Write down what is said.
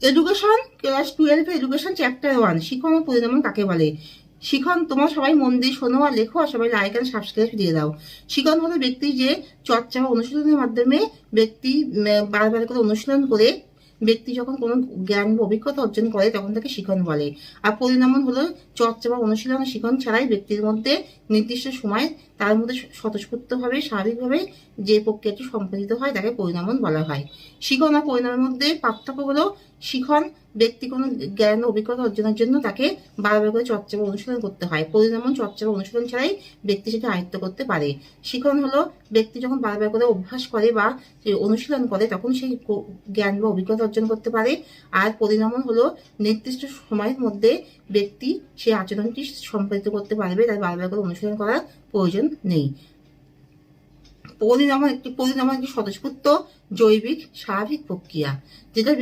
Education class 12 education chapter 1 শিখন ও পরিণামন কাকে বলে। শিখন, তোমরা সবাই মন দিয়ে শোনো আর লেখো, আর সবাই লাইক আর সাবস্ক্রাইব দিয়ে দাও। শিখন হলো ব্যক্তি যে চর্চা বা অনুশীলনের মাধ্যমে ব্যক্তি বারবার করে অনুশীলন করে ব্যক্তি যখন কোনো জ্ঞান বা অভিজ্ঞতা অর্জন করে তখন তাকে শিখন বলে। আর পরিণামন হলো চর্চা বা অনুশীলন শিখন ছাড়াই ব্যক্তির মধ্যে নির্দিষ্ট সময় তার মধ্যে স্বতঃস্ফূর্তভাবে স্বাভাবিকভাবে যে প্রক্রিয়াটি সম্পাদিত হয় তাকে পরিণামন বলা হয়। শিখন আর পরিণামের মধ্যে পার্থক্য হলো শিখন ব্যক্তি কোনো জ্ঞান অভিজ্ঞতা অর্জনের জন্য তাকে বারবার করে চর্চা বা অনুশীলন করতে হয়। পরিণামন চর্চা বা অনুশীলন ছাড়াই ব্যক্তি সেটা আয়ত্ত করতে পারে। শিখন হলো ব্যক্তি যখন বারবার করে অভ্যাস করে বা অনুশীলন করে তখন সেই জ্ঞান বা অভিজ্ঞতা অর্জন করতে পারে। আর পরিণামন হলো নির্দিষ্ট সময়ের মধ্যে ব্যক্তি সেই আচরণটি সম্পাদিত করতে পারবে, তাই বারবার করে অনুশীলন করার প্রয়োজন নেই। পরিণামন একটি স্বতঃস্ফূর্ত জৈবিক স্বাভাবিক প্রক্রিয়া, যেটা